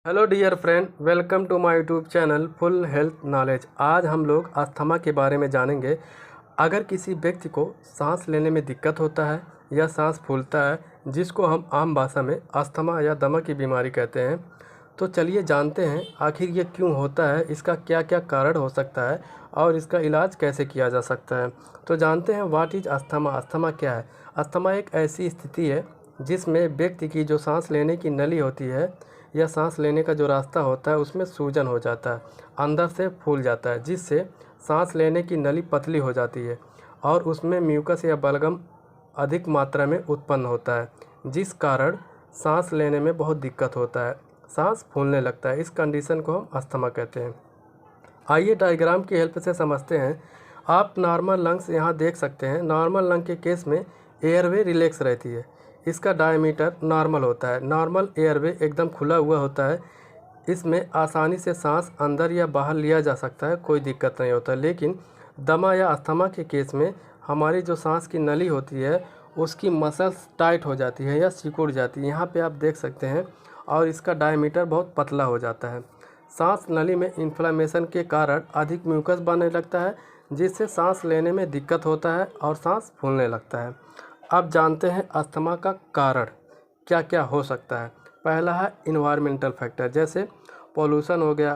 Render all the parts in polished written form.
Hello dear friend, welcome to my YouTube channel full health knowledge. आज हम लोग asthma के बारे में जानेंगे। अगर किसी व्यक्ति को सांस लेने में दिक्कत होता है या सांस फूलता है, जिसको हम आम भाषा में अस्थमा या दमा की बीमारी कहते हैं, तो चलिए जानते हैं आखिर ये क्यों होता है, इसका क्या क्या कारण हो सकता है और इसका इलाज कैसे किया जा सकता है। तो जानते हैं व्हाट इज अस्थमा। अस्थमा क्या है? अस्थमा एक ऐसी स्थिति है जिसमें व्यक्ति की जो सांस लेने की नली होती है या सांस लेने का जो रास्ता होता है उसमें सूजन हो जाता है, अंदर से फूल जाता है, जिससे सांस लेने की नली पतली हो जाती है और उसमें म्यूकस या बलगम अधिक मात्रा में उत्पन्न होता है, जिस कारण सांस लेने में बहुत दिक्कत होता है, सांस फूलने लगता है। इस कंडीशन को हम अस्थमा कहते हैं। आइए डायग्राम की हेल्प से समझते हैं। आप नॉर्मल लंग्स यहाँ देख सकते हैं। नॉर्मल लंग के केस में एयरवे रिलैक्स रहती है, इसका डायमीटर नॉर्मल होता है। नॉर्मल एयरवे एकदम खुला हुआ होता है, इसमें आसानी से सांस अंदर या बाहर लिया जा सकता है, कोई दिक्कत नहीं होता। लेकिन दमा या अस्थमा के केस में हमारी जो सांस की नली होती है उसकी मसल्स टाइट हो जाती है या सिकुड़ जाती है, यहाँ पे आप देख सकते हैं, और इसका डायमीटर बहुत पतला हो जाता है। सांस नली में इन्फ्लेमेशन के कारण अधिक म्यूकस बनने लगता है, जिससे सांस लेने में दिक्कत होता है और सांस फूलने लगता है। अब जानते हैं अस्थमा का कारण क्या क्या हो सकता है। पहला है इन्वायरमेंटल फैक्टर, जैसे पोल्यूशन हो गया,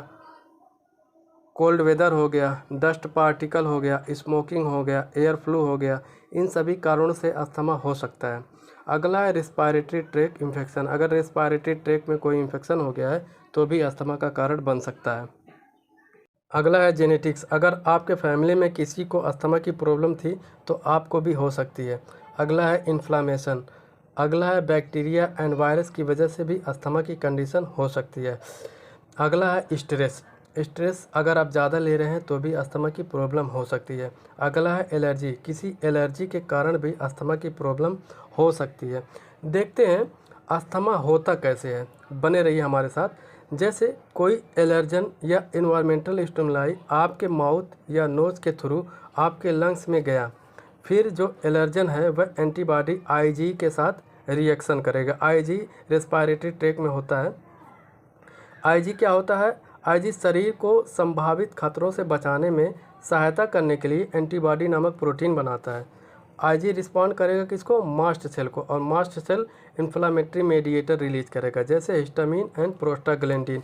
कोल्ड वेदर हो गया, डस्ट पार्टिकल हो गया, स्मोकिंग हो गया, एयर फ्लू हो गया, इन सभी कारणों से अस्थमा हो सकता है। अगला है रिस्पायरेटरी ट्रैक इन्फेक्शन। अगर रिस्पायरेटरी ट्रैक में कोई इन्फेक्शन हो गया है तो भी अस्थमा का कारण बन सकता है। अगला है जेनेटिक्स। अगर आपके फैमिली में किसी को अस्थमा की प्रॉब्लम थी तो आपको भी हो सकती है। अगला है इन्फ्लामेशन। अगला है बैक्टीरिया एंड वायरस की वजह से भी अस्थमा की कंडीशन हो सकती है। अगला है स्ट्रेस। स्ट्रेस अगर आप ज़्यादा ले रहे हैं तो भी अस्थमा की प्रॉब्लम हो सकती है। अगला है एलर्जी। किसी एलर्जी के कारण भी अस्थमा की प्रॉब्लम हो सकती है। देखते हैं अस्थमा होता कैसे है, बने रहिए हमारे साथ। जैसे कोई एलर्जन या इन्वायरमेंटल स्टिमुलाई आपके माउथ या नोज़ के थ्रू आपके लंग्स में गया, फिर जो एलर्जन है वह एंटीबॉडी आईजी के साथ रिएक्शन करेगा। आईजी रेस्पिरेटरी ट्रैक में होता है। आईजी क्या होता है? आईजी शरीर को संभावित खतरों से बचाने में सहायता करने के लिए एंटीबॉडी नामक प्रोटीन बनाता है। आईजी रिस्पॉन्ड करेगा किसको? मास्ट सेल को, और mast cell inflammatory mediator release करेगा, जैसे histamine and prostaglandin.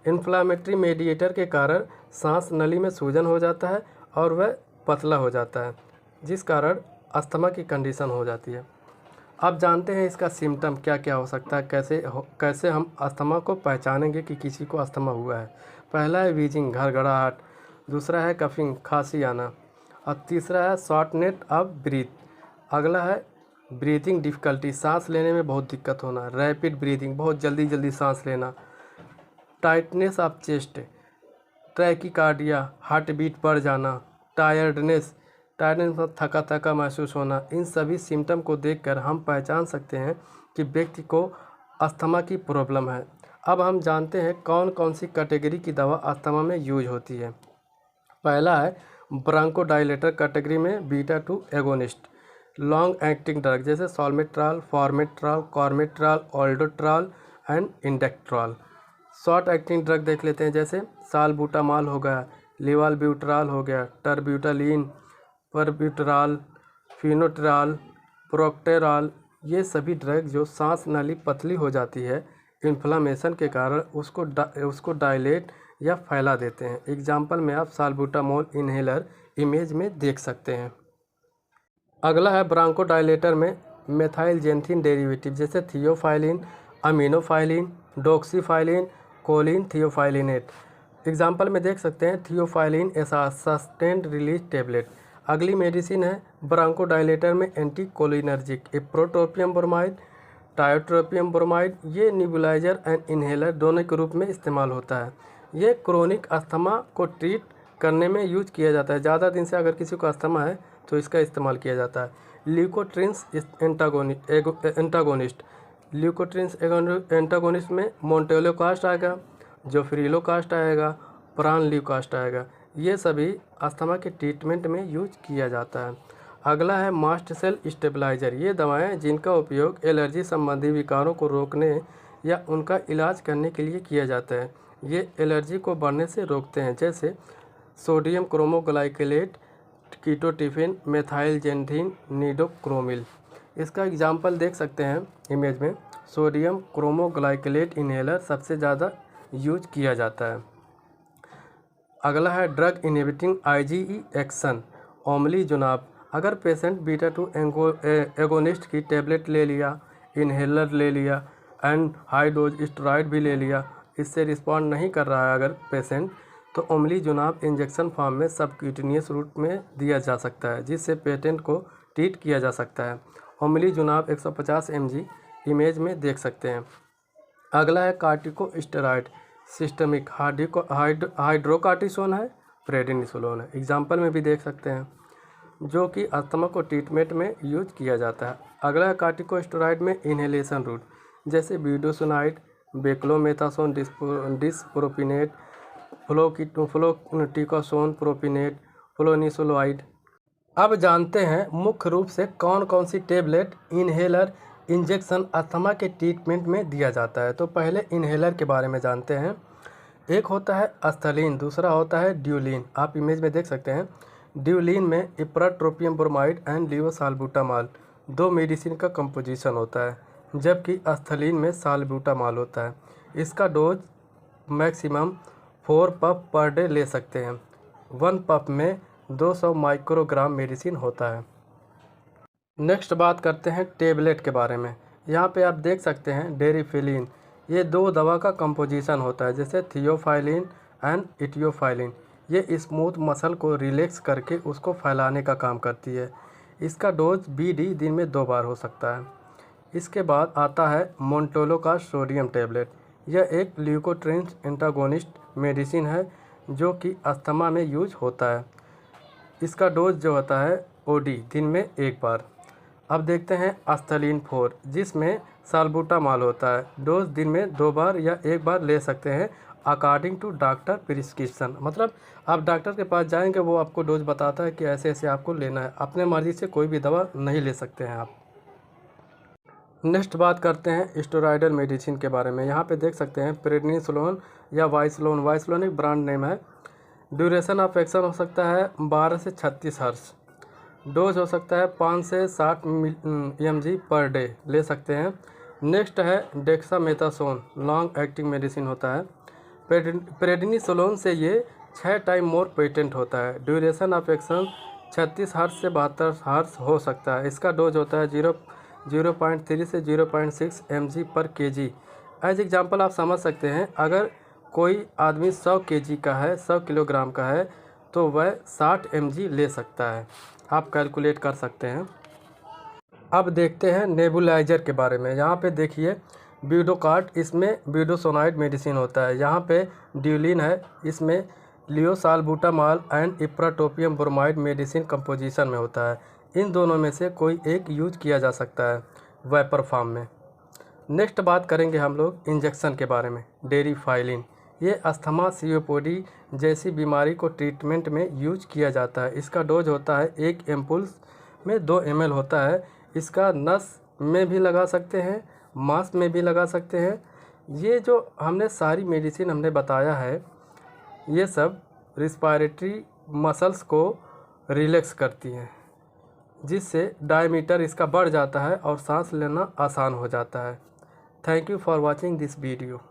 Inflammatory mediator के कारण सांस नली में सूजन हो जाता है और वह पतला हो जाता है, जिस कारण अस्थमा की कंडीशन हो जाती है। अब जानते हैं इसका सिम्टम क्या क्या हो सकता है, कैसे हम अस्थमा को पहचानेंगे कि किसी को अस्थमा हुआ है। पहला है वीजिंग, घड़घड़ाहट। दूसरा है कफिंग, खांसी आना। और तीसरा है शॉर्टनेस ऑफ ब्रीथ। अगला है ब्रीथिंग डिफ़िकल्टी, सांस लेने में बहुत दिक्कत होना। रैपिड ब्रीथिंग, बहुत जल्दी जल्दी सांस लेना। Tightness of chest, tachycardia, heart beat बढ़ जाना। टायर्डनेस, टायर्डनेस में थका थका महसूस होना। इन सभी सिम्टम को देखकर हम पहचान सकते हैं कि व्यक्ति को अस्थमा की प्रॉब्लम है। अब हम जानते हैं कौन कौन सी कैटेगरी की दवा अस्थमा में यूज होती है। पहला है ब्रोंकोडायलेटर कैटेगरी में beta 2 agonist. Long acting drug जैसे सॉल्मेट्रॉल, फॉर्मेट्रॉल, कॉर्मेट्रॉल, ऑल्डोट्रॉल एंड इंडेक्ट्रॉल। शॉर्ट एक्टिंग ड्रग देख लेते हैं, जैसे सालबुटामॉल हो गया, लिवाल्ब्यूटरॉल हो गया, टर्ब्यूटालिन, परब्यूटरॉल, फिनोट्रॉल, प्रोक्टेरॉल। ये सभी ड्रग जो सांस नली पतली हो जाती है इन्फ्लामेशन के कारण उसको डायलेट या फैला देते हैं। एग्जाम्पल में आप सालबुटामॉल इन्हेलर इमेज में देख सकते हैं। अगला है ब्रोंकोडायलेटर में मेथाइलजेंथिन डेरिवेटिव, जैसे थियोफाइलिन, अमीनोफाइलिन, डॉक्सीफाइलिन, कोलिन थियोफाइलिनेट। एग्जाम्पल में देख सकते हैं थियोफाइलिन ऐसा सस्टेंड रिलीज टेबलेट। अगली मेडिसिन है ब्रोंकोडायलेटर में एंटीकोलिनर्जिक, प्रोटोपियम ब्रोमाइड, टायोट्रोपियम ब्रोमाइड। ये निबुलाइजर एंड इन्हेलर दोनों के रूप में इस्तेमाल होता है। ये क्रोनिक अस्थमा को ट्रीट करने में यूज किया जाता है। ज़्यादा दिन से अगर किसी को अस्थमा है तो इसका इस्तेमाल किया जाता है। ल्यूकोट्रिन्स एंटागोनिस्ट, ल्यूकोट्रिन्स एंटागोनिस्ट में मोन्टेलोकास्ट आएगा, जोफ्रिलोकास्ट आएगा, प्रानल्यूकास्ट आएगा। ये सभी अस्थमा के ट्रीटमेंट में यूज किया जाता है। अगला है मास्ट सेल स्टेबलाइजर। ये दवाएं जिनका उपयोग एलर्जी संबंधी विकारों को रोकने या उनका इलाज करने के लिए किया जाता है। ये एलर्जी को बढ़ने से रोकते हैं, जैसे सोडियम क्रोमोग्लाइकेलेट, कीटोटिफिन, मेथाइलजेंथिन, निडोक्रोमिल। इसका एग्जाम्पल देख सकते हैं इमेज में। सोडियम क्रोमोग्लाइकेलेट इन्हेलर सबसे ज़्यादा यूज किया जाता है। अगला है ड्रग इनहिबिटिंग आईजीई एक्शन, ओमलीजुनाब। अगर पेशेंट बीटा 2 एगोनिस्ट की टेबलेट ले लिया, इन्हेलर ले लिया एंड हाई डोज स्टेरॉइड भी ले लिया, इससे रिस्पॉन्ड नहीं कर रहा है अगर पेशेंट, तो ओमलीजुनाब इंजेक्शन फॉर्म में सबक्यूटेनियस रूट में दिया जा सकता है, जिससे पेशेंट को ट्रीट किया जा सकता है। ओमलीजुनाब 150 mg इमेज में देख सकते हैं। अगला है कार्टिकोस्टेरॉइड सिस्टमिक, हाइड्रोकार्टिसोन है, प्रेडनिसोलोन है, एग्जाम्पल में भी देख सकते हैं, जो कि अस्थमा को ट्रीटमेंट में यूज किया जाता है। अगला है कार्टिकोस्टेरॉइड में इन्हेलेशन रूट, जैसे ब्यूडोसोनाइड, बेक्लोमेथासोन डिसप्रोपिनेट, फ्लोटिकोसोन प्रोपिनेट, फ्लोनिसोलॉइड। अब जानते हैं मुख्य रूप से कौन कौन सी टेबलेट, इन्हेलर, इंजेक्शन अस्थमा के ट्रीटमेंट में दिया जाता है। तो पहले इन्हेलर के बारे में जानते हैं। एक होता है अस्थलीन, दूसरा होता है ड्यूलिन। आप इमेज में देख सकते हैं। ड्यूलिन में इप्राट्रोपियम ब्रोमाइड एंड लियोसाल्बुटामॉल दो मेडिसिन का कंपोजिशन होता है, जबकि अस्थलीन में साल्बुटामॉल होता है। इसका dose maximum 4 puff per day ले सकते हैं। 1 पफ में 200 माइक्रोग्राम मेडिसिन होता है। नेक्स्ट बात करते हैं टेबलेट के बारे में। यहाँ पे आप देख सकते हैं डेरिफिलिन, ये 2 दवा का कंपोजिशन होता है, जैसे थियोफाइलिन एंड इटियोफाइलिन। ये स्मूथ मसल को रिलैक्स करके उसको फैलाने का काम करती है। इसका डोज BD दिन में 2 बार हो सकता है। इसके बाद आता है मोन्टोलो का सोडियम टेबलेट। यह एक ल्यूकोट्रिन एंटागोनिस्ट मेडिसिन है, जो कि अस्थमा में यूज होता है। इसका डोज जो होता है OD दिन में 1 बार। अब देखते हैं अस्थलीन 4, जिसमें साल्बुटामॉल होता है। डोज दिन में 2 बार या 1 बार ले सकते हैं, अकॉर्डिंग टू डॉक्टर प्रिस्क्रिप्शन। मतलब आप डॉक्टर के पास जाएंगे, वो आपको डोज बताता है कि ऐसे ऐसे आपको लेना है। अपने मर्जी से कोई भी दवा नहीं ले सकते हैं आप। नेक्स्ट बात करते हैं स्टेरॉयडल मेडिसिन के बारे में। यहाँ पे देख सकते हैं प्रेडनिसोलोन या वाइसलोन। वाइसलोन एक ब्रांड नेम है। ड्यूरेशन ऑफ एक्शन हो सकता है 12 से 36 हर्ट्ज। डोज हो सकता है 5 से 60 mg पर डे ले सकते हैं। नेक्स्ट है डेक्सामेथासोन, लॉन्ग एक्टिंग मेडिसिन होता है। प्रेडनिसोलोन से ये 6 टाइम मोर पेटेंट होता है। ड्यूरेशन ऑफ एक्शन 36 हर्ट्ज से 72 हर्ट्ज हो सकता है। इसका डोज होता है 0.3 से 0.6 mg पर kg। एज एग्जाम्पल आप समझ सकते हैं, अगर कोई आदमी 100 kg का है, 100 किलोग्राम का है, तो वह 60 mg ले सकता है। आप कैलकुलेट कर सकते हैं। अब देखते हैं नेबुलाइजर के बारे में। यहाँ पे देखिए ब्यूडोकार्ट, इसमें ब्यूडोसोनाइड मेडिसिन होता है। यहाँ पे ड्यूलिन है, इसमें लियोसाल्बुटामॉल एंड इप्राटोपियम ब्रोमाइड मेडिसिन कंपोजिशन में होता है। इन दोनों में से कोई एक यूज किया जा सकता है वेपर फॉर्म में। नेक्स्ट बात करेंगे हम लोग इंजेक्शन के बारे में। डेरिफाइलिन, ये अस्थमा COPD जैसी बीमारी को ट्रीटमेंट में यूज किया जाता है। इसका डोज होता है 1 एम्पुल्स में 2 ml होता है। इसका नस में भी लगा सकते हैं, मांस में भी लगा सकते हैं। ये जो हमने सारी मेडिसिन हमने बताया है, ये सब रिस्पायरेटरी मसल्स को रिलैक्स करती हैं, जिससे डायमीटर इसका बढ़ जाता है और सांस लेना आसान हो जाता है। Thank you for watching this video.